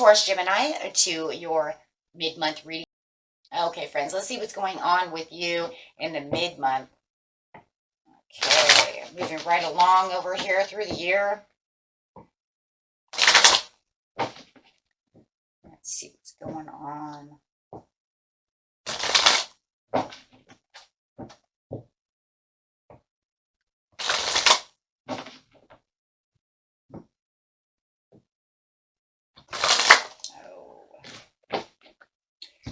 Taurus, Gemini, to your mid-month reading. Okay, friends, let's see what's going on with you in the mid-month. Okay, moving right along over here through the year. Let's see what's going on.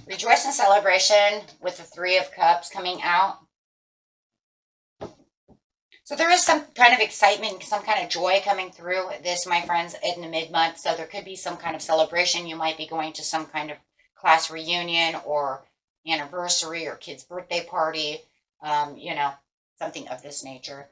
Rejoice and celebration with the Three of Cups coming out. So there is some kind of excitement, some kind of joy coming through this, my friends, in the mid-month. So there could be some kind of celebration. You might be going to some kind of class reunion or anniversary or kid's birthday party, you know, something of this nature.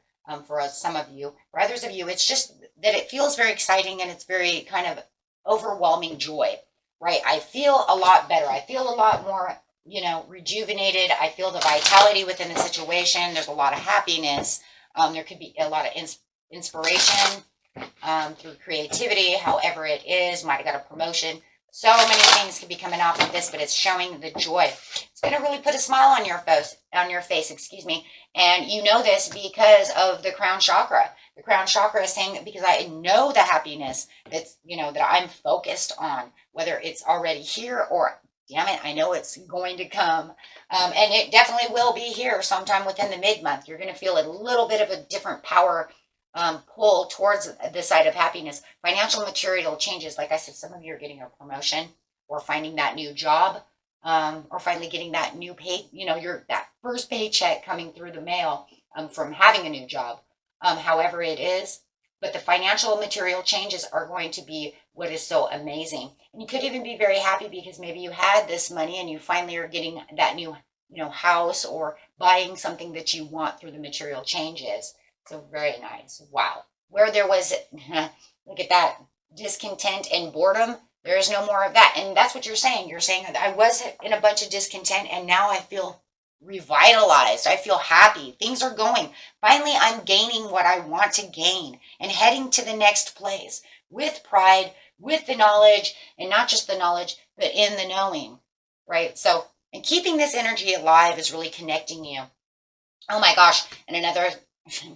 For some of you. For others of you, it's just that it feels very exciting and it's very kind of overwhelming joy, right? I feel a lot better. I feel a lot more, you know, rejuvenated. I feel the vitality within the situation. There's a lot of happiness. There could be a lot of inspiration through creativity, however it is. Might have got a promotion. So many things could be coming off of this, but it's showing the joy. It's going to really put a smile on your face, excuse me. And you know this because of the crown chakra. The crown chakra is saying that because I know the happiness that's, you know, that I'm focused on, whether it's already here or, damn it, I know it's going to come. And it definitely will be here sometime within the mid-month. You're going to feel a little bit of a different power pull towards the side of happiness. Financial material changes. Like I said, some of you are getting a promotion or finding that new job, or finally getting that new pay, you know, that first paycheck coming through the mail from having a new job, however it is. But the financial material changes are going to be what is so amazing. And you could even be very happy because maybe you had this money and you finally are getting that new, you know, house or buying something that you want through the material changes. So very nice. Wow. Where there was, look at that, discontent and boredom, there is no more of that. And that's what you're saying. You're saying that I was in a bunch of discontent and now I feel revitalized. I feel happy. Things are going. Finally, I'm gaining what I want to gain and heading to the next place with pride, with the knowledge, and not just the knowledge, but in the knowing, right? So, and keeping this energy alive is really connecting you. Oh my gosh. And another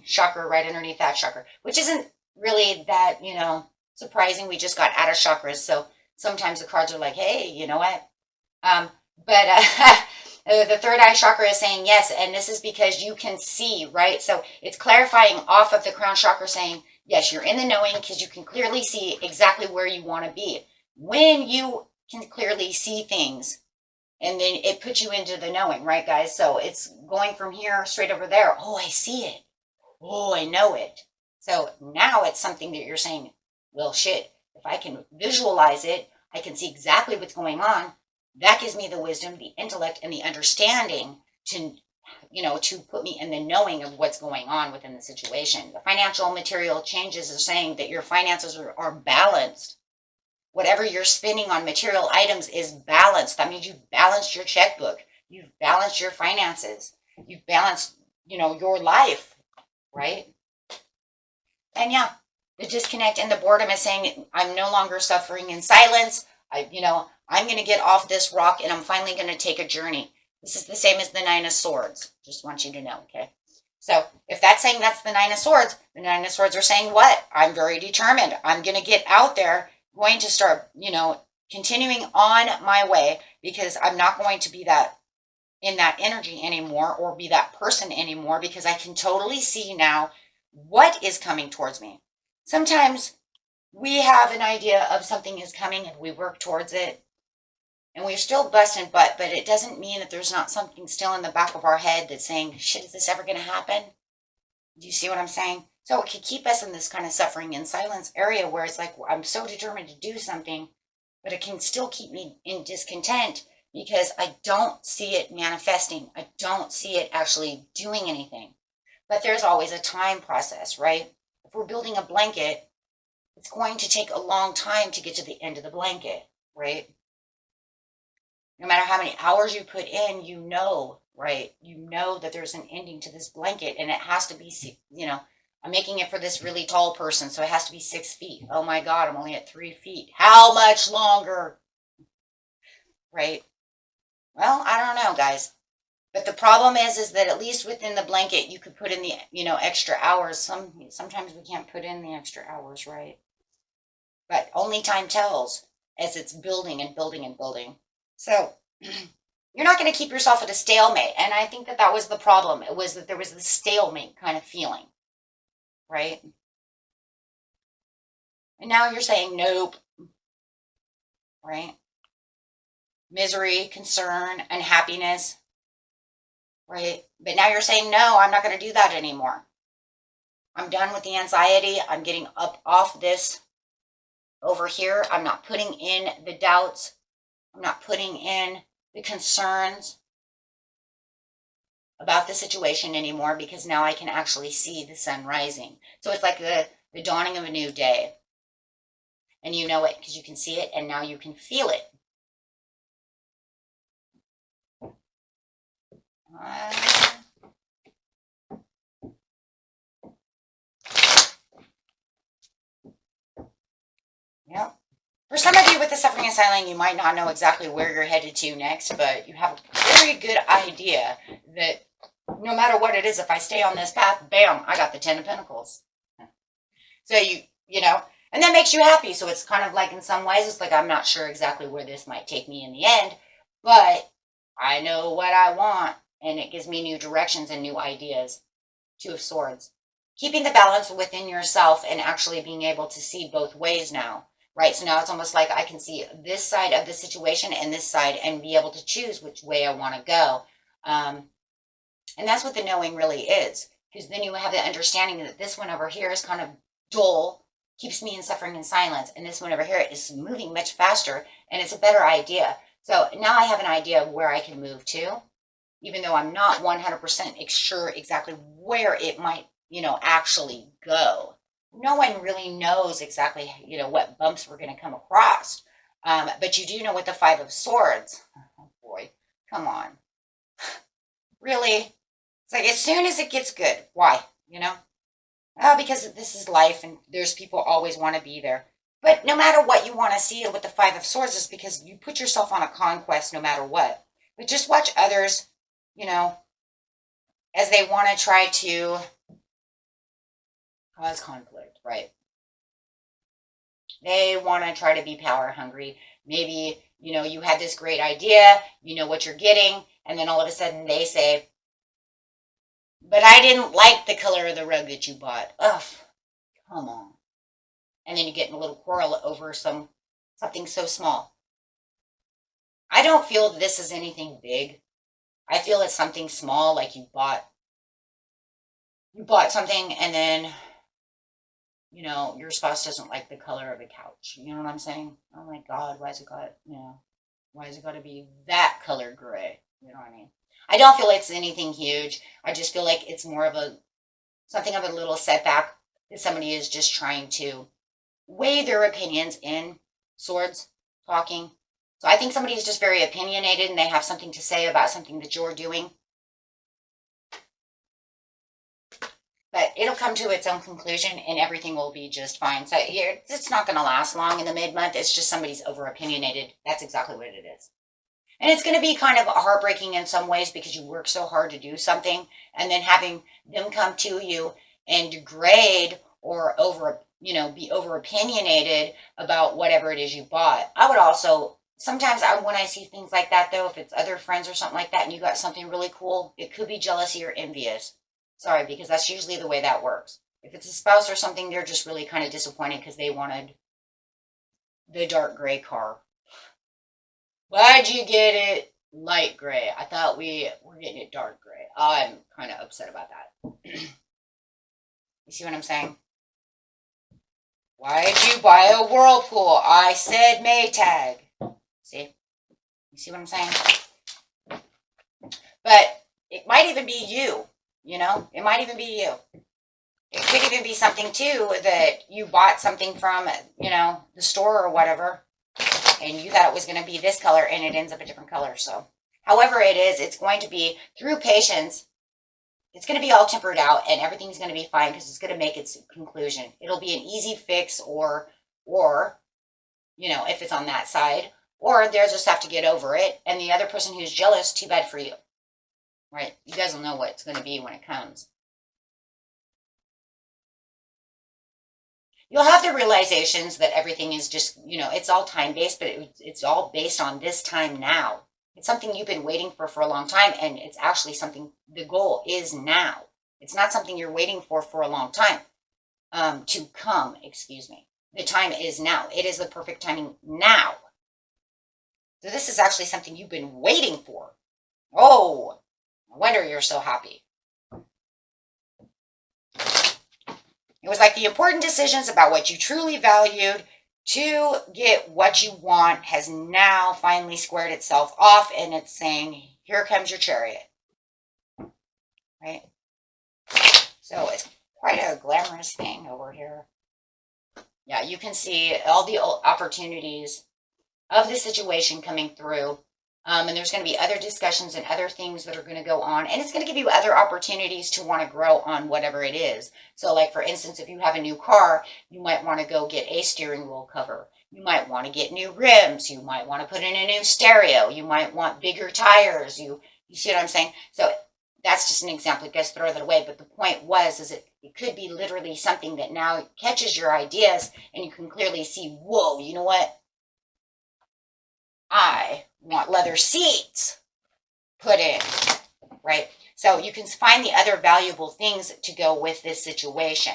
chakra right underneath that chakra, which isn't really that, you know, surprising. We just got out of chakras. So sometimes the cards are like, hey, you know what? The third eye chakra is saying yes, and this is because you can see, right? So it's clarifying off of the crown chakra saying, yes, you're in the knowing because you can clearly see exactly where you want to be. When you can clearly see things, and then it puts you into the knowing, right, guys? So it's going from here straight over there. Oh, I see it. Oh, I know it. So now it's something that you're saying, well, shit, if I can visualize it, I can see exactly what's going on. That gives me the wisdom, the intellect, and the understanding to, you know, to put me in the knowing of what's going on within the situation. The financial material changes are saying that your finances are balanced. Whatever you're spending on material items is balanced. That means you've balanced your checkbook. You've balanced your finances. You've balanced, you know, your life, right? And yeah, the disconnect and the boredom is saying, I'm no longer suffering in silence. I'm going to get off this rock and I'm finally going to take a journey. This is the same as the Nine of Swords. Just want you to know, okay? So if that's saying that's the Nine of Swords are saying what? I'm very determined. I'm going to get out there, going to start, you know, continuing on my way because I'm not going to be that in that energy anymore or be that person anymore because I can totally see now what is coming towards me. Sometimes we have an idea of something is coming and we work towards it and we're still busting butt, but it doesn't mean that there's not something still in the back of our head that's saying, shit, is this ever going to happen? Do you see what I'm saying? So it could keep us in this kind of suffering in silence area where it's like, I'm so determined to do something, but it can still keep me in discontent because I don't see it manifesting. I don't see it actually doing anything. But there's always a time process, right? If we're building a blanket, it's going to take a long time to get to the end of the blanket, right? No matter how many hours you put in, you know, right? You know that there's an ending to this blanket and it has to be, you know, I'm making it for this really tall person, so it has to be 6 feet. Oh my God, I'm only at 3 feet. How much longer? Right? Well, I don't know, guys. But the problem is that at least within the blanket, you could put in the, extra hours. Sometimes we can't put in the extra hours, right? But only time tells as it's building and building and building. So you're not going to keep yourself at a stalemate. And I think that that was the problem. It was that there was this stalemate kind of feeling, right? And now you're saying nope, right? Misery, concern, unhappiness, right? But now you're saying, no, I'm not going to do that anymore. I'm done with the anxiety. I'm getting up off this over here. I'm not putting in the doubts. I'm not putting in the concerns about the situation anymore, because now I can actually see the sun rising. So it's like the dawning of a new day. And you know it because you can see it, and now you can feel it. Yeah. For some of you with the suffering and silence, you might not know exactly where you're headed to next, but you have a very good idea that no matter what it is, if I stay on this path, bam, I got the 10 of Pentacles. So and that makes you happy. So it's kind of like, in some ways, it's like, I'm not sure exactly where this might take me in the end, but I know what I want, and it gives me new directions and new ideas. 2 of Swords. Keeping the balance within yourself and actually being able to see both ways now, right? So now it's almost like I can see this side of the situation and this side and be able to choose which way I want to go. And that's what the knowing really is, because then you have the understanding that this one over here is kind of dull, keeps me in suffering and silence, and this one over here is moving much faster, and it's a better idea. So now I have an idea of where I can move to, even though I'm not 100% sure exactly where it might, actually go. No one really knows exactly, what bumps we're going to come across. But you do know with the 5 of Swords. Oh boy, come on. Really? It's like, as soon as it gets good. Why? Because this is life, and there's people always want to be there. But no matter what you want to see with the 5 of Swords, is because you put yourself on a conquest no matter what. But just watch others, as they want to try to cause conflict, right? They want to try to be power hungry. Maybe, you had this great idea, you know what you're getting, and then all of a sudden they say, but I didn't like the color of the rug that you bought. Ugh, come on. And then you get in a little quarrel over something so small. I don't feel this is anything big. I feel it's something small, like you bought something, and then your spouse doesn't like the color of the couch. You know what I'm saying? Oh my God, why is it got to be that color gray? You know what I mean? I don't feel it's anything huge. I just feel like it's more of something of a little setback that somebody is just trying to weigh their opinions in. Swords, talking. So I think somebody is just very opinionated, and they have something to say about something that you're doing. But it'll come to its own conclusion, and everything will be just fine. So it's not going to last long in the mid-month. It's just somebody's over-opinionated. That's exactly what it is. And it's going to be kind of heartbreaking in some ways, because you work so hard to do something, and then having them come to you and degrade or be over-opinionated about whatever it is you bought. I would also, sometimes when I see things like that, though, if it's other friends or something like that, and you got something really cool, it could be jealousy or envious. Sorry, because that's usually the way that works. If it's a spouse or something, they're just really kind of disappointed because they wanted the dark gray car. Why'd you get it light gray? I thought we were getting it dark gray. I'm kind of upset about that. You see what I'm saying? Why'd you buy a Whirlpool? I said Maytag. See? You see what I'm saying? But it might even be you. It might even be you. It could even be something too that you bought something from, the store or whatever, and you thought it was going to be this color, and it ends up a different color. So however it is, it's going to be through patience it's going to be all tempered out and everything's going to be fine because it's going to make its conclusion. It'll be an easy fix or, you know, if it's on that side, or they'll just have to get over it. And the other person who's jealous, too bad for you, right? You guys will know what it's going to be when it comes. You'll have the realizations that everything is just, you know, it's all time-based, but it's all based on this time now. It's something you've been waiting for a long time, and it's actually something, the goal is now. It's not something you're waiting for a long time to come, excuse me. The time is now. It is the perfect timing now. So this is actually something you've been waiting for. Oh, no wonder you're so happy. It was like the important decisions about what you truly valued to get what you want has now finally squared itself off, and it's saying, here comes your chariot. Right? So it's quite a glamorous thing over here. Yeah, you can see all the opportunities of the situation coming through. And there's going to be other discussions and other things that are going to go on. And it's going to give you other opportunities to want to grow on whatever it is. So like, for instance, if you have a new car, you might want to go get a steering wheel cover. You might want to get new rims. You might want to put in a new stereo. You might want bigger tires. You see what I'm saying? So that's just an example. You guys throw that away. But the point is it could be literally something that now catches your ideas and you can clearly see, whoa, you know what? I want leather seats put in, right? So you can find the other valuable things to go with this situation,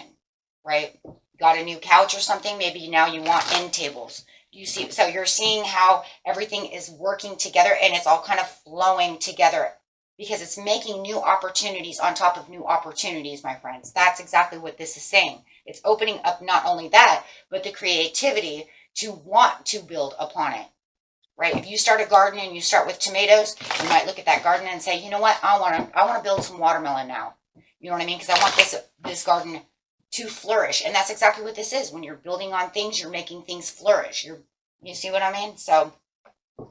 right? Got a new couch or something, maybe now you want end tables. You see, so you're seeing how everything is working together and it's all kind of flowing together because it's making new opportunities on top of new opportunities, my friends. That's exactly what this is saying. It's opening up not only that, but the creativity to want to build upon it. Right? If you start a garden and you start with tomatoes, you might look at that garden and say, you know what? I want to build some watermelon now. You know what I mean? Because I want this garden to flourish. And that's exactly what this is. When you're building on things, you're making things flourish. You see what I mean? So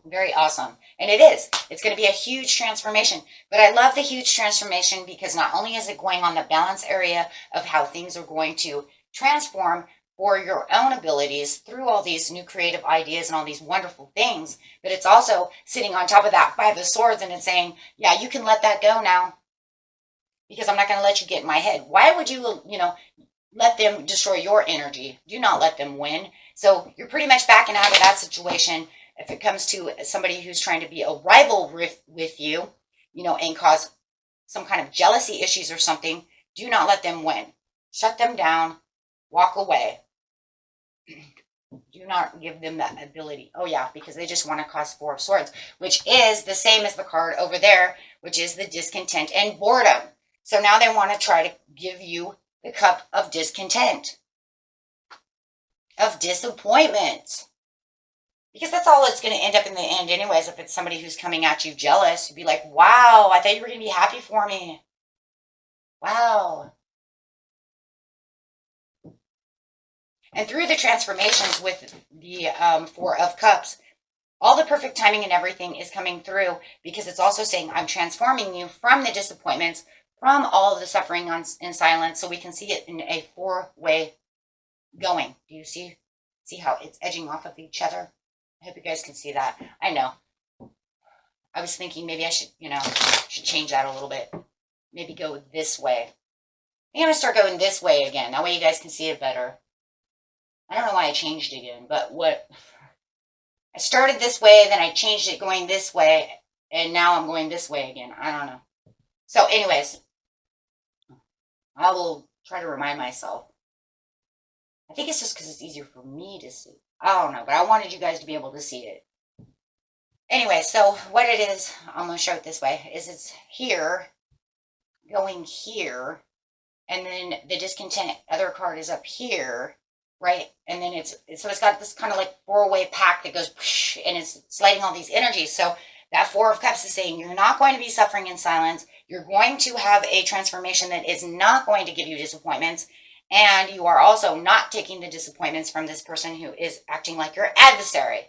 very awesome. And it is. It's going to be a huge transformation. But I love the huge transformation because not only is it going on the balance area of how things are going to transform for your own abilities through all these new creative ideas and all these wonderful things, but it's also sitting on top of that Five of Swords and it's saying, yeah, you can let that go now because I'm not going to let you get in my head. Why would you, let them destroy your energy? Do not let them win. So you're pretty much backing out of that situation. If it comes to somebody who's trying to be a rival with you, and cause some kind of jealousy issues or something, do not let them win. Shut them down, walk away. Do not give them that ability. Oh yeah, because they just want to cause Four of Swords, which is the same as the card over there, which is the discontent and boredom. So now they want to try to give you the cup of discontent, of disappointment. Because that's all it's going to end up in the end anyways. If it's somebody who's coming at you jealous, you'd be like, wow, I thought you were going to be happy for me. Wow. And through the transformations with the Four of Cups, all the perfect timing and everything is coming through because it's also saying, I'm transforming you from the disappointments, from all of the suffering in silence, so we can see it in a four-way going. Do you see how it's edging off of each other? I hope you guys can see that. I know. I was thinking maybe I should, should change that a little bit. Maybe go this way. I'm going to start going this way again. That way you guys can see it better. I don't know why I changed again, but I started this way, then I changed it going this way, and now I'm going this way again. I don't know. So anyways, I will try to remind myself. I think it's just because it's easier for me to see. I don't know, but I wanted you guys to be able to see it. Anyway, so what it is, I'm going to show it this way, is it's here, going here, and then the discontent other card is up here, right? And then it's got this kind of like four-way pack that goes, and it's sliding all these energies. So that Four of Cups is saying you're not going to be suffering in silence. You're going to have a transformation that is not going to give you disappointments. And you are also not taking the disappointments from this person who is acting like your adversary.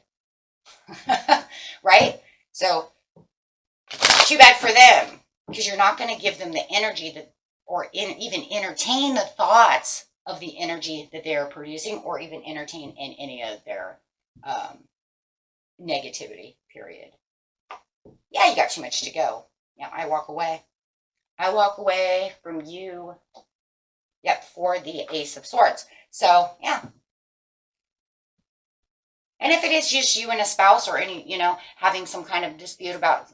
Right? So, too bad for them. because you're not going to give them the energy that, or even entertain the thoughts of the energy that they are producing, or even entertain in any of their negativity, period. Yeah, you got too much to go. Yeah, I walk away. I walk away from you. Yep, for the Ace of Swords. So, yeah. And if it is just you and a spouse, or any, having some kind of dispute about,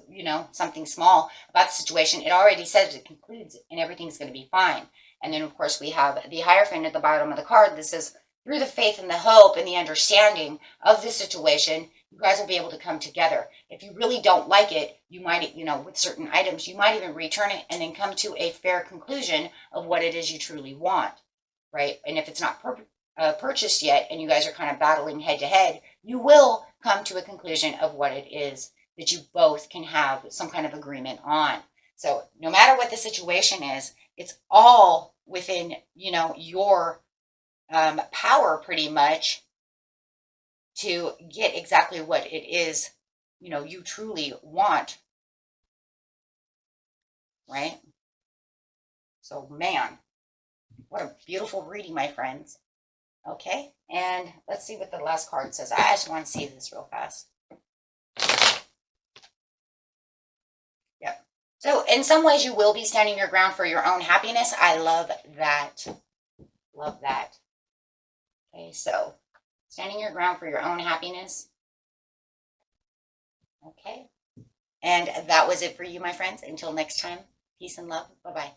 something small about the situation, it already says it concludes and everything's going to be fine. And then, of course, we have the Hierophant at the bottom of the card. This is through the faith and the hope and the understanding of the situation, you guys will be able to come together. If you really don't like it, you might, with certain items, you might even return it and then come to a fair conclusion of what it is you truly want, right? And if it's not purchased yet and you guys are kind of battling head to head, you will come to a conclusion of what it is that you both can have some kind of agreement on. So no matter what the situation is, it's all within, your power pretty much to get exactly what it is, you truly want. Right? So, man, what a beautiful reading, my friends. Okay, and let's see what the last card says. I just want to see this real fast. Yep. So in some ways you will be standing your ground for your own happiness. I love that. Love that. Okay, so standing your ground for your own happiness. Okay. And that was it for you, my friends. Until next time, peace and love. Bye-bye.